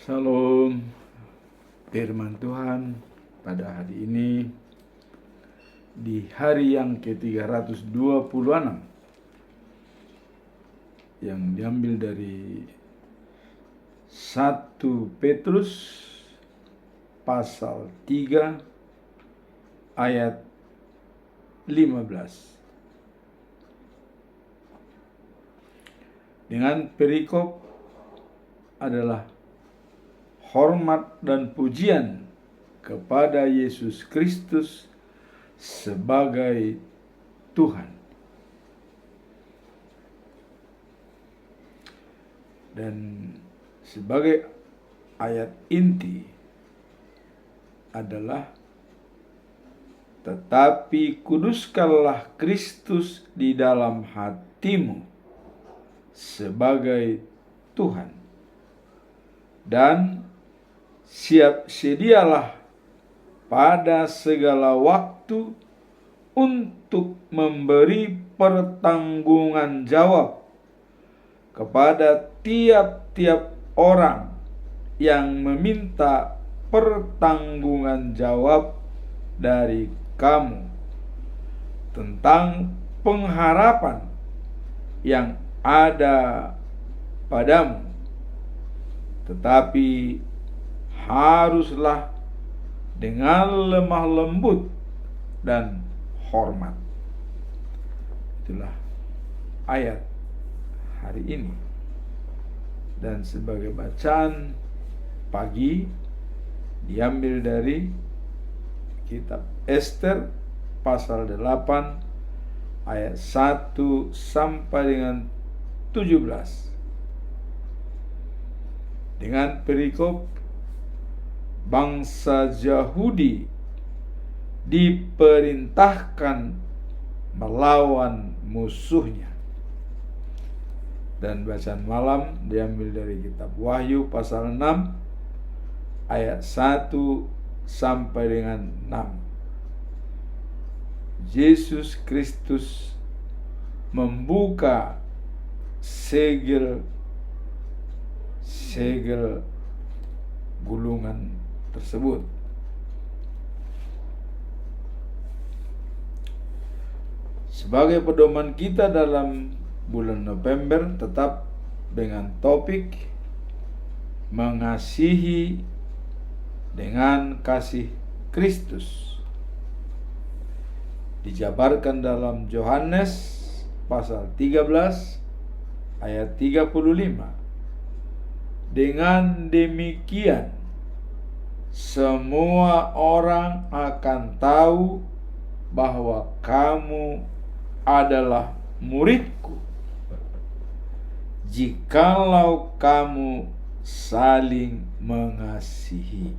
Salam, firman Tuhan pada hari ini di hari yang ke-326 yang diambil dari 1 Petrus pasal 3 ayat 15 dengan perikop adalah hormat dan pujian kepada Yesus Kristus sebagai Tuhan. Dan sebagai ayat inti adalah tetapi kuduskanlah Kristus di dalam hatimu sebagai Tuhan. Dan sedialah pada segala waktu untuk memberi pertanggungan jawab kepada tiap-tiap orang yang meminta pertanggungan jawab dari kamu tentang pengharapan yang ada padamu, tetapi haruslah dengan lemah lembut dan hormat. Itulah ayat hari ini. Dan sebagai bacaan pagi diambil dari kitab Ester pasal 8 ayat 1 sampai dengan 17 dengan perikop bangsa Yahudi diperintahkan melawan musuhnya. Dan bacaan malam diambil dari kitab Wahyu pasal 6 ayat 1 sampai dengan 6. Yesus Kristus membuka segel gulungan tersebut. Sebagai pedoman kita dalam bulan November tetap dengan topik mengasihi dengan kasih Kristus, dijabarkan dalam Yohanes pasal 13 ayat 35. Dengan demikian semua orang akan tahu bahwa kamu adalah muridku, jikalau kamu saling mengasihi.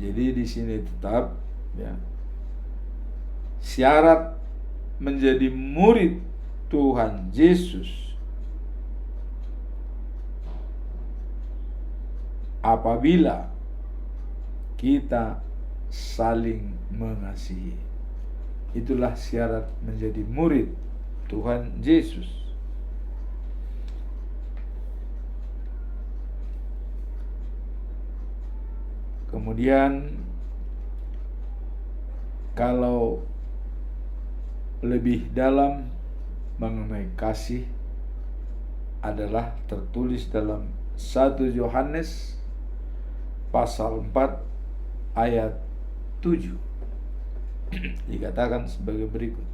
Jadi di sini tetap syarat menjadi murid Tuhan Yesus apabila kita saling mengasihi. Itulah syarat menjadi murid Tuhan Yesus. Kemudian kalau lebih dalam mengenai kasih adalah tertulis dalam 1 Yohanes pasal 4 ayat 7. Dikatakan sebagai berikut.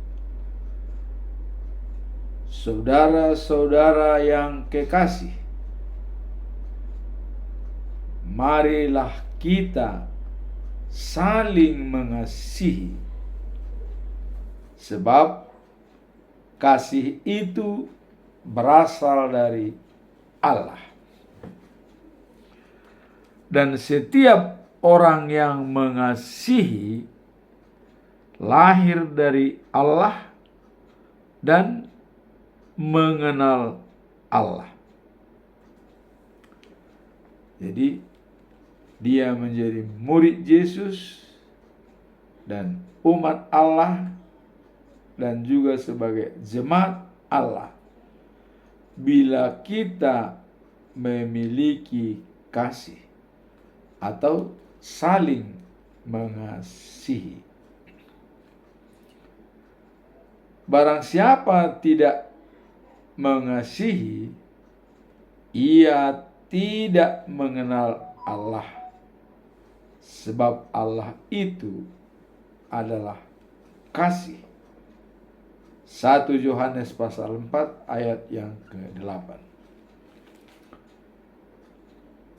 Saudara-saudara yang kekasih, marilah kita saling mengasihi, sebab kasih itu berasal dari Allah. Dan setiap orang yang mengasihi lahir dari Allah dan mengenal Allah. Jadi dia menjadi murid Yesus dan umat Allah dan juga sebagai jemaat Allah bila kita memiliki kasih atau saling mengasihi. Barang siapa tidak mengasihi, ia tidak mengenal Allah, sebab Allah itu adalah kasih. 1 Yohanes pasal 4 ayat yang ke-8.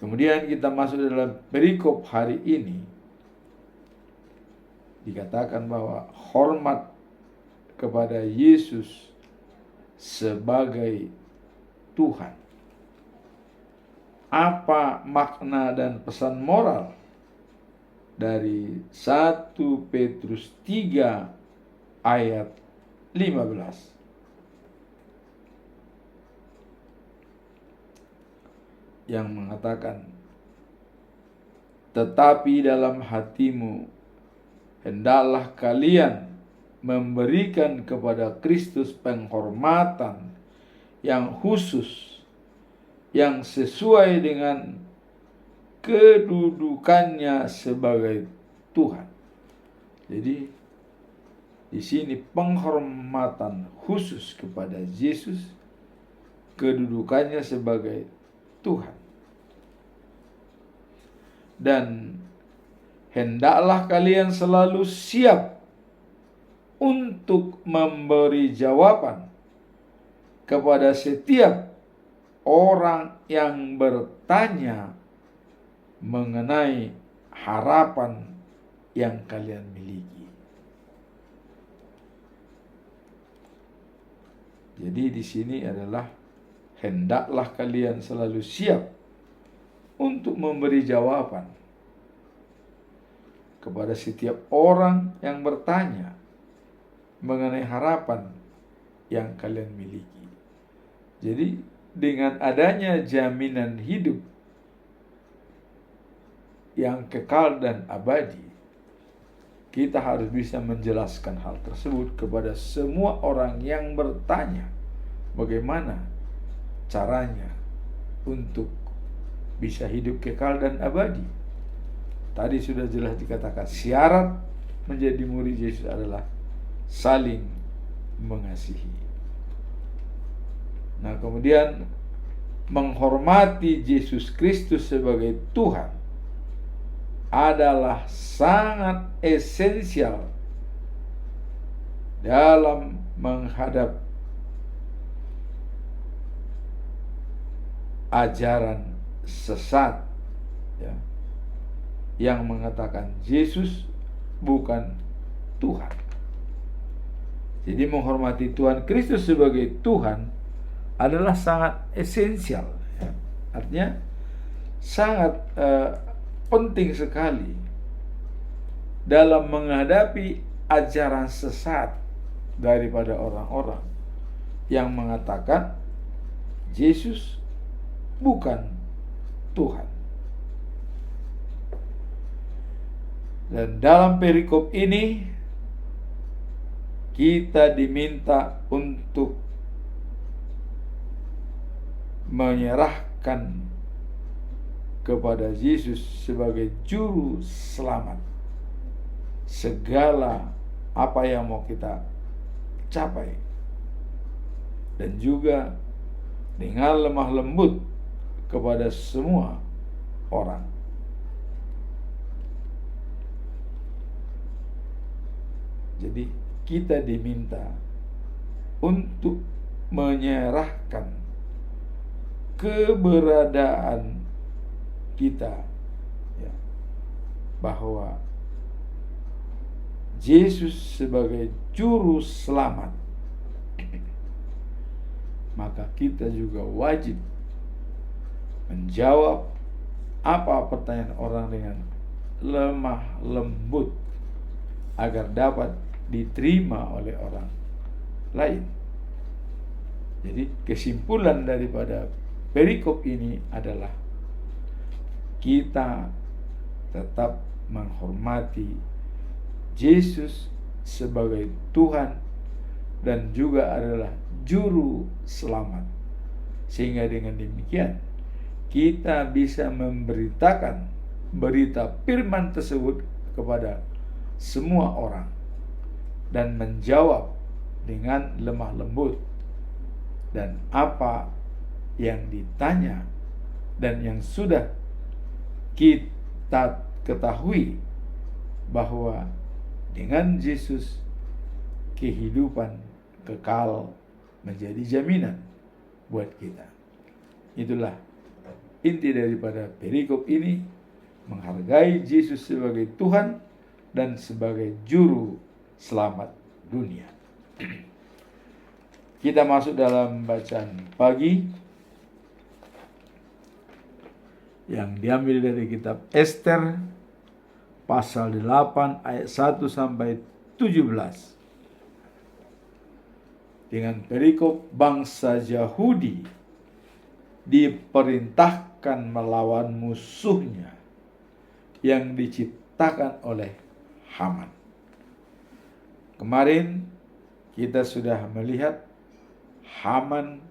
Kemudian kita masuk dalam perikop hari ini. Dikatakan bahwa hormat kepada Yesus sebagai Tuhan. Apa makna dan pesan moral dari 1 Petrus 3 ayat 15? Yang mengatakan, tetapi dalam hatimu hendaklah kalian memberikan kepada Kristus penghormatan yang khusus, yang sesuai dengan kedudukannya sebagai Tuhan. Jadi di sini penghormatan khusus kepada Yesus, kedudukannya sebagai Tuhan. Dan hendaklah kalian selalu siap untuk memberi jawaban kepada setiap orang yang bertanya mengenai harapan yang kalian miliki. Jadi di sini adalah hendaklah kalian selalu siap untuk memberi jawaban kepada setiap orang yang bertanya mengenai harapan yang kalian miliki. Jadi dengan adanya jaminan hidup yang kekal dan abadi, kita harus bisa menjelaskan hal tersebut kepada semua orang yang bertanya bagaimana caranya untuk bisa hidup kekal dan abadi. Tadi sudah jelas dikatakan syarat menjadi murid Yesus adalah saling mengasihi. Nah, kemudian menghormati Yesus Kristus sebagai Tuhan adalah sangat esensial dalam menghadap ajaran sesat, ya, yang mengatakan Yesus bukan Tuhan. Jadi menghormati Tuhan Kristus sebagai Tuhan adalah sangat esensial, ya. Artinya sangat penting sekali dalam menghadapi ajaran sesat daripada orang-orang yang mengatakan Yesus bukan Tuhan. Dan dalam perikop ini kita diminta untuk menyerahkan kepada Yesus sebagai juru selamat segala apa yang mau kita capai, dan juga dengan lemah lembut kepada semua orang. Jadi kita diminta untuk menyerahkan keberadaan kita, ya, bahwa Yesus sebagai juru selamat, maka kita juga wajib menjawab apa pertanyaan orang dengan lemah lembut agar dapat diterima oleh orang lain. Jadi kesimpulan daripada perikop ini adalah kita tetap menghormati Yesus sebagai Tuhan dan juga adalah juru selamat, sehingga dengan demikian kita bisa memberitakan berita firman tersebut kepada semua orang dan menjawab dengan lemah lembut, dan apa yang ditanya dan yang sudah kita ketahui bahwa dengan Yesus kehidupan kekal menjadi jaminan buat kita. Itulah inti daripada perikop ini, menghargai Yesus sebagai Tuhan dan sebagai juru selamat dunia. Kita masuk dalam bacaan pagi yang diambil dari kitab Ester pasal 8 ayat 1 sampai 17. Dengan perikop bangsa Yahudi diperintahkan melawan musuhnya yang diciptakan oleh Haman. Kemarin kita sudah melihat Haman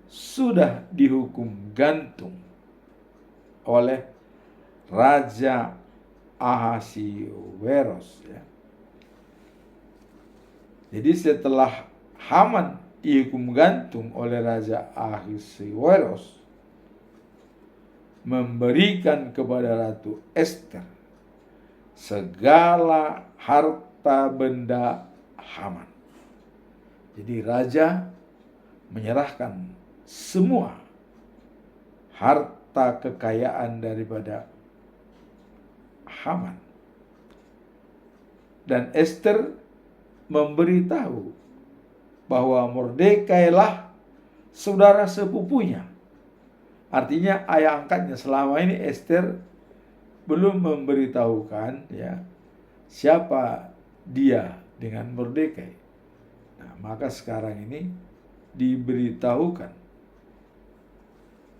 sudah dihukum gantung oleh Raja Ahasiweros, ya. Jadi setelah Haman dihukum gantung oleh Raja Ahasiweros, memberikan kepada Ratu Ester segala harta benda Haman. Jadi raja menyerahkan semua harta kekayaan daripada Haman. Dan Ester memberitahu bahwa Mordekai lah saudara sepupunya. Artinya ayah angkatnya. Selama ini Ester belum memberitahukan, ya, siapa dia dengan Mordekai. Nah, maka sekarang ini diberitahukan.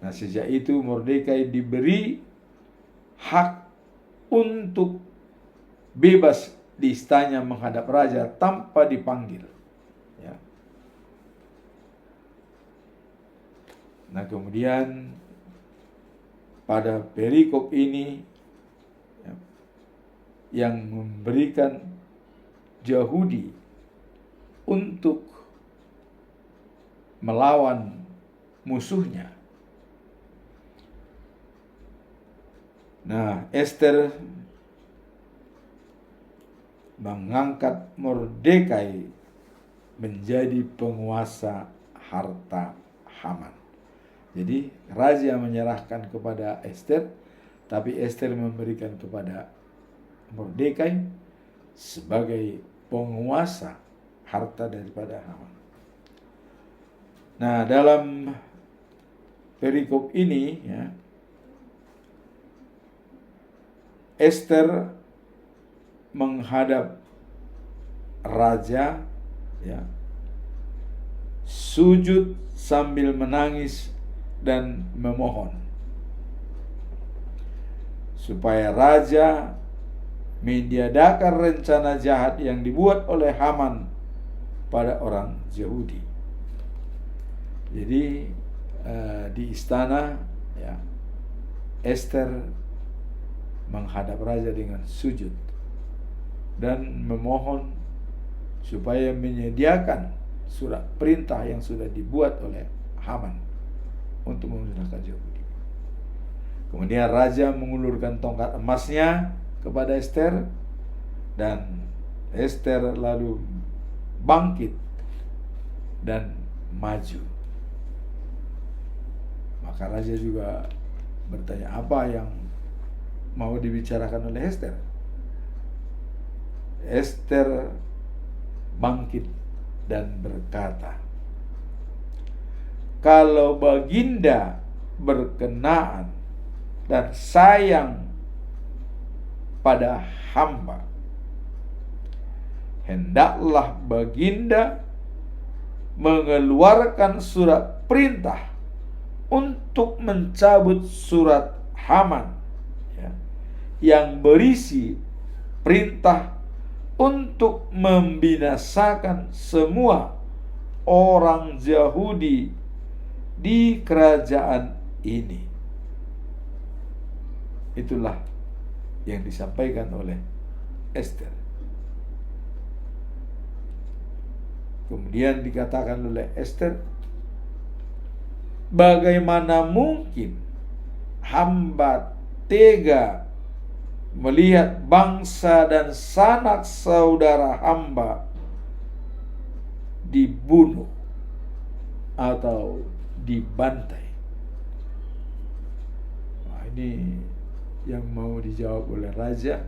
Nah, sejak itu Mordekai diberi hak untuk bebas di istana menghadap raja tanpa dipanggil, ya. Nah, kemudian pada perikop ini, ya, yang memberikan Yahudi untuk melawan musuhnya. Nah, Ester mengangkat Mordekai menjadi penguasa harta Haman. Jadi raja menyerahkan kepada Ester, tapi Ester memberikan kepada Mordekai sebagai penguasa harta daripada Haman. Nah, dalam perikop ini, ya, Ester menghadap raja, ya, sujud sambil menangis dan memohon supaya raja meniadakan rencana jahat yang dibuat oleh Haman pada orang Yahudi. Jadi di istana, ya, Ester menghadap raja dengan sujud dan memohon supaya menyediakan surat perintah yang sudah dibuat oleh Haman untuk memusnahkan Yahudi. Kemudian raja mengulurkan tongkat emasnya kepada Ester, dan Ester lalu bangkit dan maju. Maka raja juga bertanya, apa yang mau dibicarakan oleh Ester? Ester bangkit dan berkata, kalau baginda berkenaan dan sayang pada hamba, hendaklah baginda mengeluarkan surat perintah untuk mencabut surat Haman, ya, yang berisi perintah untuk membinasakan semua orang Yahudi di kerajaan ini. Itulah yang disampaikan oleh Ester. Kemudian dikatakan oleh Ester, bagaimana mungkin hamba tega melihat bangsa dan sanak saudara hamba dibunuh atau dibantai. Nah, ini yang mau dijawab oleh raja,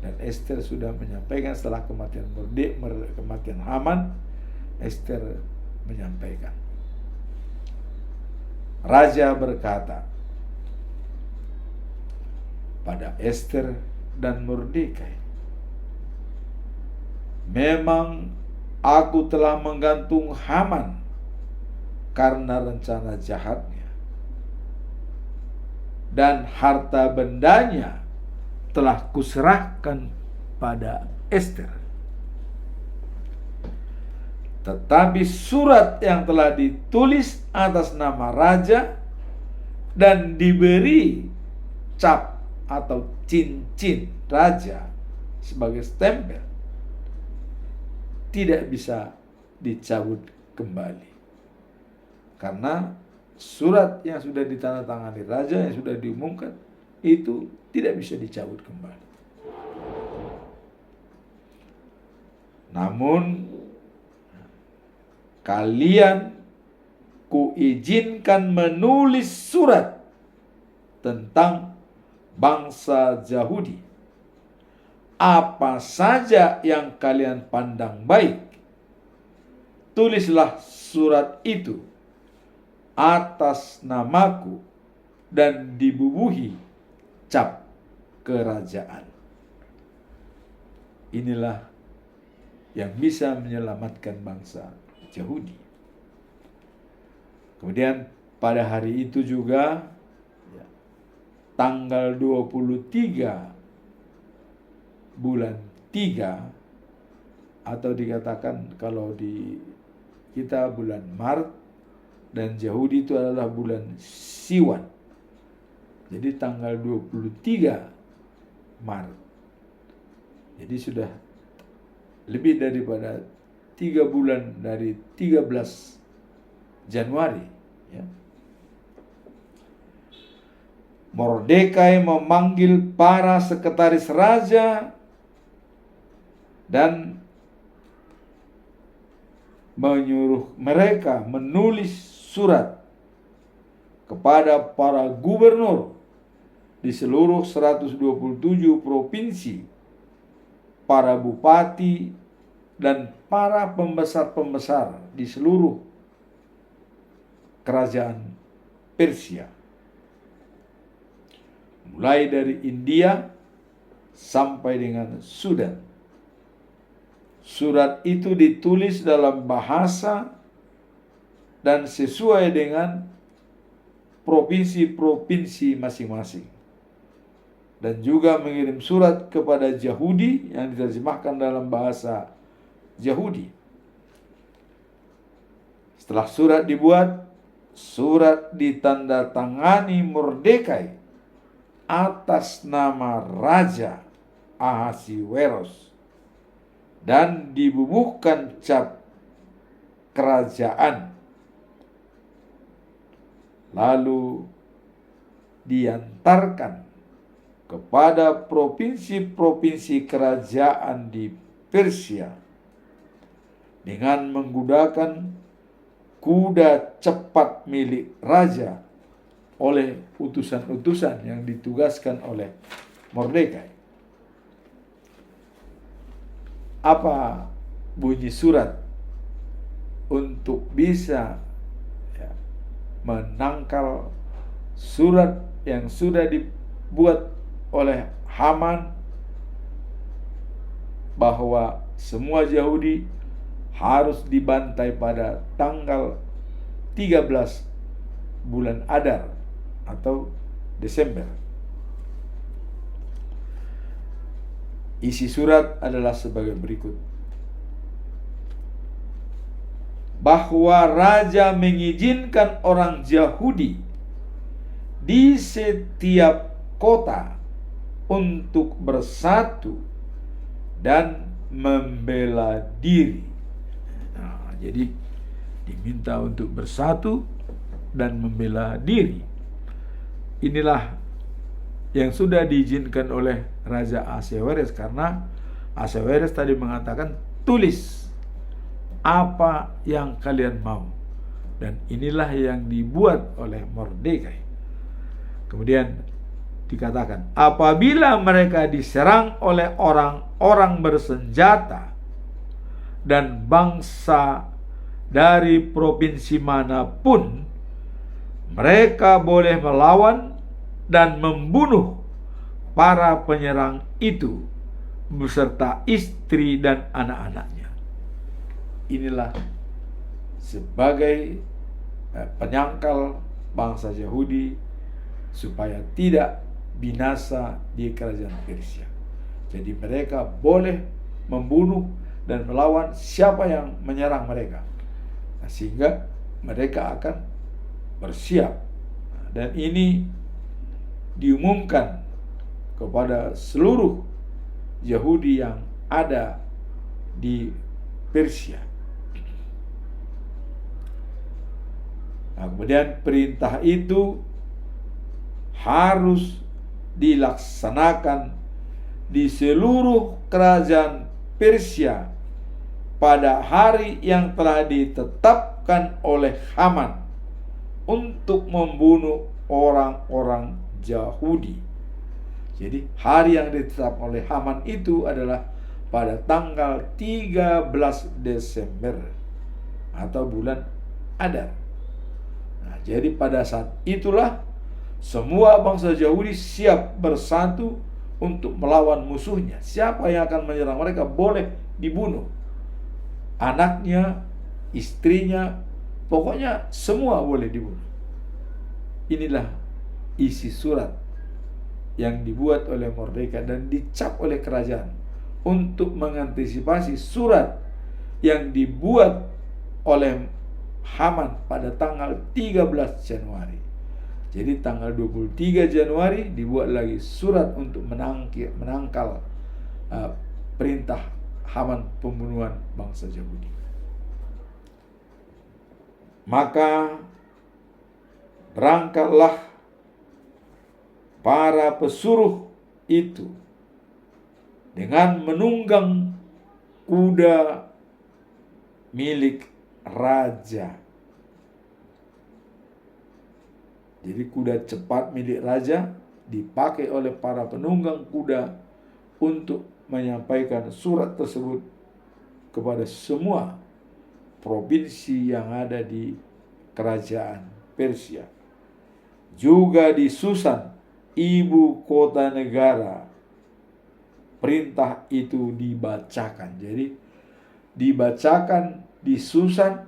dan Ester sudah menyampaikan setelah kematian Haman. Ester menyampaikan, raja berkata pada Ester dan Mordekai, memang aku telah menggantung Haman karena rencana jahatnya, dan harta bendanya telah kuserahkan pada Ester. Tetapi surat yang telah ditulis atas nama raja dan diberi cap atau cincin raja sebagai stempel tidak bisa dicabut kembali, karena surat yang sudah ditandatangani raja, yang sudah diumumkan, itu tidak bisa dicabut kembali. Namun kalian kuizinkan menulis surat tentang bangsa Yahudi. Apa saja yang kalian pandang baik, tulislah surat itu atas namaku dan dibubuhi cap kerajaan. Inilah yang bisa menyelamatkan bangsa Yahudi. Kemudian pada hari itu juga, tanggal 23 bulan 3, atau dikatakan kalau di kita bulan Maret, dan Yahudi itu adalah bulan Siwan. Jadi tanggal 23 Maret. Jadi sudah lebih daripada 3 bulan dari 13 Januari, ya. Mordekai memanggil para sekretaris raja dan menyuruh mereka menulis surat kepada para gubernur di seluruh 127 provinsi, para bupati, dan para pembesar-pembesar di seluruh kerajaan Persia, mulai dari India sampai dengan Sudan. Surat itu ditulis dalam bahasa dan sesuai dengan provinsi-provinsi masing-masing, dan juga mengirim surat kepada Yahudi yang diterjemahkan dalam bahasa Yahudi. Setelah surat dibuat, surat ditandatangani Mordekai atas nama Raja Ahasiweros dan dibubuhkan cap kerajaan, lalu diantarkan kepada provinsi-provinsi kerajaan di Persia dengan menggunakan kuda cepat milik raja oleh utusan-utusan yang ditugaskan oleh Mordekai. Apa bunyi surat untuk bisa menangkal surat yang sudah dibuat oleh Haman bahwa semua Yahudi harus dibantai pada tanggal 13 bulan Adar atau Desember. Isi surat adalah sebagai berikut: bahwa raja mengizinkan orang Yahudi di setiap kota untuk bersatu dan membela diri. Nah, jadi diminta untuk bersatu dan membela diri. Inilah yang sudah diizinkan oleh Raja Ahasweros, karena Ahasweros tadi mengatakan, tulis apa yang kalian mau. Dan inilah yang dibuat oleh Mordekai. Kemudian dikatakan, apabila mereka diserang oleh orang-orang bersenjata dan bangsa dari provinsi manapun, mereka boleh melawan dan membunuh para penyerang itu beserta istri dan anak-anaknya. Inilah sebagai penyangkal bangsa Yahudi supaya tidak binasa di kerajaan Persia. Jadi mereka boleh membunuh dan melawan siapa yang menyerang mereka. Nah, sehingga mereka akan bersiap. Dan ini diumumkan kepada seluruh Yahudi yang ada di Persia. Nah, kemudian perintah itu harus dilaksanakan di seluruh kerajaan Persia pada hari yang telah ditetapkan oleh Haman untuk membunuh orang-orang Yahudi. Jadi hari yang ditetapkan oleh Haman itu adalah pada tanggal 13 Desember atau bulan Adar. Nah, jadi pada saat itulah semua bangsa Yahudi siap bersatu untuk melawan musuhnya. Siapa yang akan menyerang mereka boleh dibunuh. Anaknya, istrinya, pokoknya semua boleh dibunuh. Inilah isi surat yang dibuat oleh Mordekai dan dicap oleh kerajaan untuk mengantisipasi surat yang dibuat oleh Haman pada tanggal 13 Januari. Jadi tanggal 23 Januari dibuat lagi surat untuk menangkal perintah Haman pembunuhan bangsa Yahudi. Maka berangkatlah para pesuruh itu dengan menunggang kuda milik raja. Jadi kuda cepat milik raja dipakai oleh para penunggang kuda untuk menyampaikan surat tersebut kepada semua provinsi yang ada di kerajaan Persia. Juga di Susan, ibu kota negara, perintah itu dibacakan. Jadi dibacakan di Susan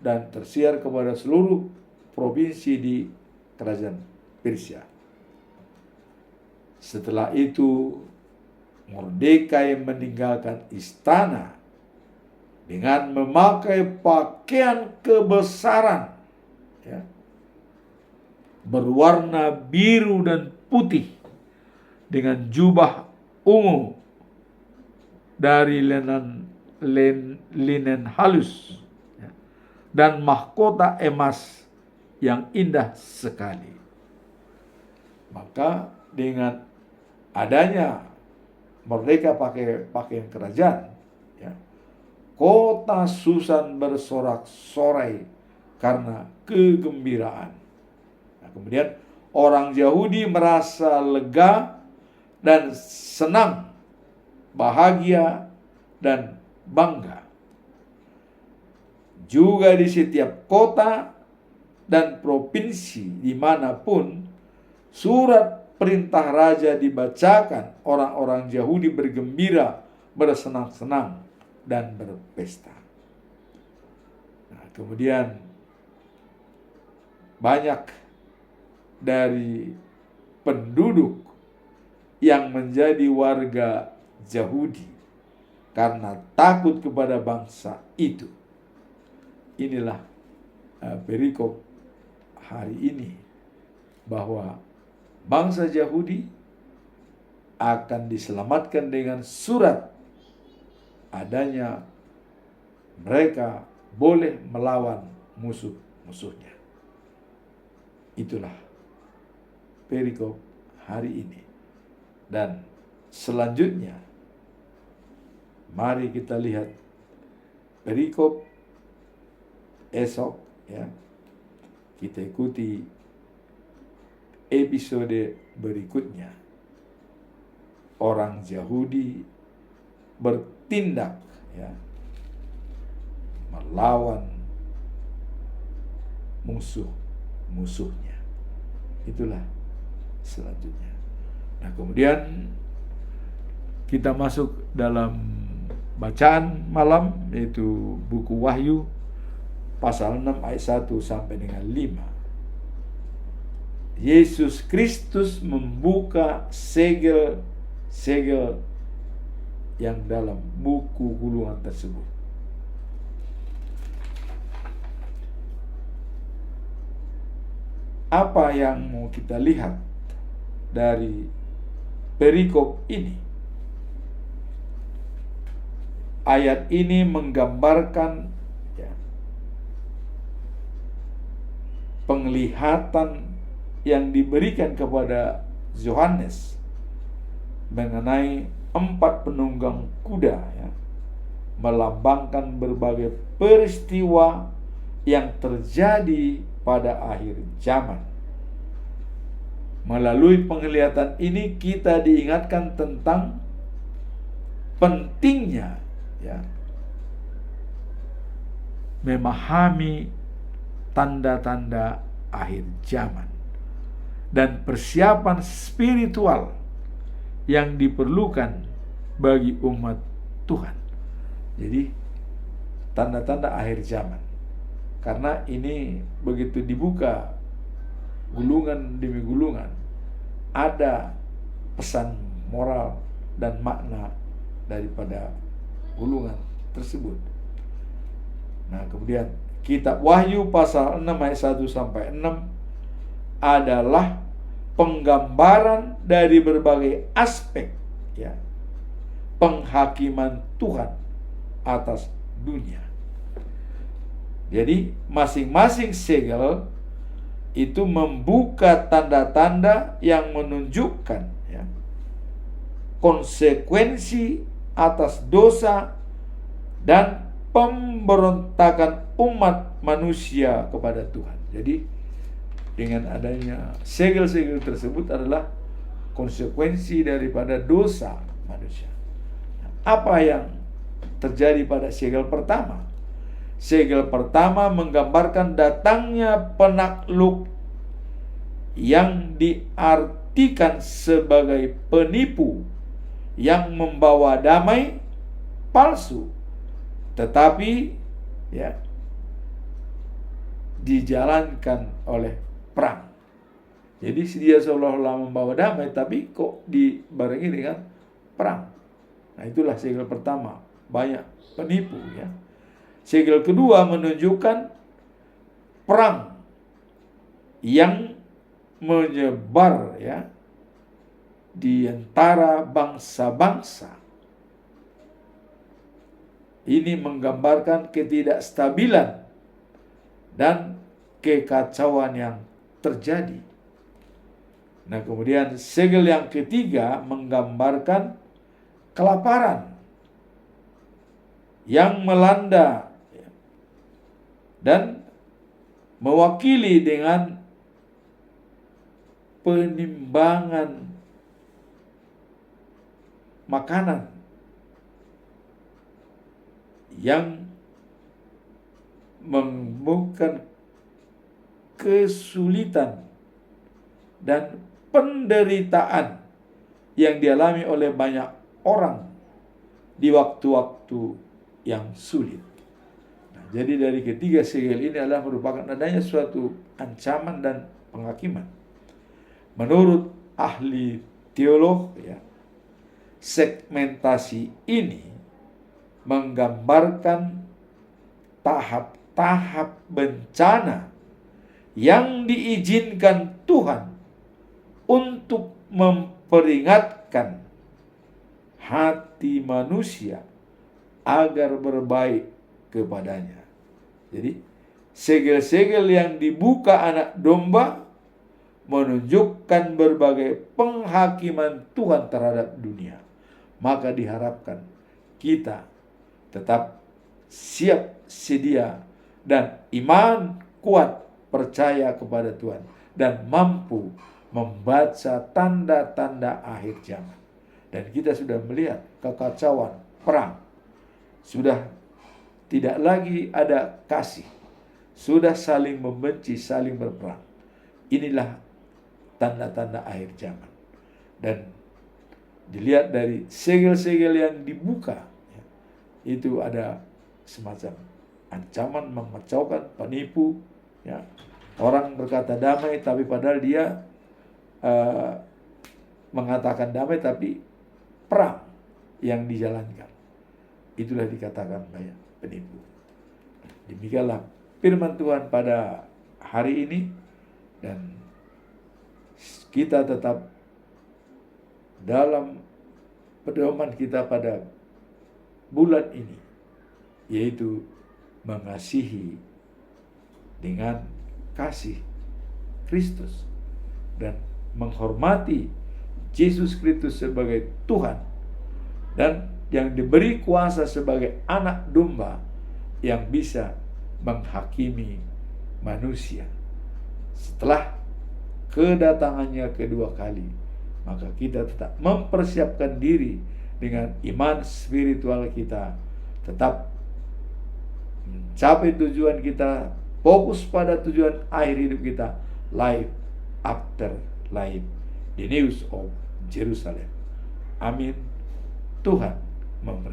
dan tersiar kepada seluruh provinsi di kerajaan Persia. Setelah itu Mordekai meninggalkan istana dengan memakai pakaian kebesaran, ya, berwarna biru dan putih, dengan jubah ungu dari linen halus, ya, dan mahkota emas yang indah sekali. Maka dengan adanya Mordekai pakai pakaian kerajaan, ya, kota Susan bersorak-sorai karena kegembiraan. Nah, kemudian orang Yahudi merasa lega dan senang, bahagia dan bangga. Juga di setiap kota dan provinsi dimanapun surat perintah raja dibacakan, orang-orang Yahudi bergembira, bersenang-senang dan berpesta. Nah, kemudian banyak dari penduduk yang menjadi warga Yahudi karena takut kepada bangsa itu. Inilah perikop hari ini, bahwa bangsa Yahudi akan diselamatkan dengan surat adanya mereka boleh melawan musuh-musuhnya. Itulah perikop hari ini. Dan selanjutnya, mari kita lihat perikop esok, ya. Kita ikuti episode berikutnya. Orang Yahudi bertindak, ya, melawan musuhnya. Itulah selanjutnya. Nah, kemudian kita masuk dalam bacaan malam, yaitu buku Wahyu pasal 6 ayat 1 sampai dengan 5. Yesus Kristus membuka segel yang dalam buku gulungan tersebut. Apa yang mau kita lihat dari perikop ini? Ayat ini menggambarkan, ya, penglihatan yang diberikan kepada Yohanes mengenai 4 penunggang kuda, ya, melambangkan berbagai peristiwa yang terjadi pada akhir zaman. Melalui penglihatan ini kita diingatkan tentang pentingnya, ya, memahami tanda-tanda akhir zaman dan persiapan spiritual yang diperlukan bagi umat Tuhan. Jadi tanda-tanda akhir zaman, karena ini begitu dibuka gulungan demi gulungan, ada pesan moral dan makna daripada gulungan tersebut. Nah, kemudian kitab Wahyu pasal 6 ayat 1 sampai 6 adalah penggambaran dari berbagai aspek, ya, penghakiman Tuhan atas dunia. Jadi masing-masing segel itu membuka tanda-tanda yang menunjukkan, ya, konsekuensi atas dosa dan pemberontakan umat manusia kepada Tuhan. Jadi dengan adanya segel-segel tersebut adalah konsekuensi daripada dosa manusia. Apa yang terjadi pada segel pertama? Segel pertama menggambarkan datangnya penakluk yang diartikan sebagai penipu yang membawa damai palsu, tetapi, ya, dijalankan oleh perang. Jadi dia seolah-olah membawa damai, tapi kok dibarengi dengan perang. Nah, itulah segel pertama, banyak penipu, ya. Segel kedua menunjukkan perang yang menyebar, ya, di antara bangsa-bangsa. Ini menggambarkan ketidakstabilan dan kekacauan yang terjadi. Nah, kemudian segel yang ketiga menggambarkan kelaparan yang melanda dan mewakili dengan penimbangan makanan yang menimbulkan kesulitan dan penderitaan yang dialami oleh banyak orang di waktu-waktu yang sulit. Nah, jadi dari ketiga segel ini adalah merupakan adanya suatu ancaman dan penghakiman. Menurut ahli teolog, ya, segmentasi ini menggambarkan tahap-tahap bencana yang diizinkan Tuhan untuk memperingatkan hati manusia agar berbaik kepadanya. Jadi segel-segel yang dibuka anak domba menunjukkan berbagai penghakiman Tuhan terhadap dunia. Maka diharapkan kita tetap siap sedia dan iman kuat percaya kepada Tuhan dan mampu membaca tanda-tanda akhir zaman. Dan kita sudah melihat kekacauan perang. Sudah tidak lagi ada kasih. Sudah saling membenci, saling berperang. Inilah tanda-tanda akhir zaman. Dan dilihat dari segel-segel yang dibuka, itu ada semacam ancaman, mengacaukan, penipu. Orang berkata damai, tapi padahal dia mengatakan damai, tapi perang yang dijalankan. Itulah dikatakan banyak penipu. Demikianlah firman Tuhan pada hari ini, dan kita tetap dalam pedoman kita pada bulan ini, yaitu mengasihi dengan kasih Kristus dan menghormati Yesus Kristus sebagai Tuhan dan yang diberi kuasa sebagai anak domba yang bisa menghakimi manusia. Setelah kedatangannya kedua kali, maka kita tetap mempersiapkan diri dengan iman spiritual kita, tetap mencapai tujuan kita, fokus pada tujuan akhir hidup kita, life after life, the news of Jerusalem. Amin. Tuhan memberkati.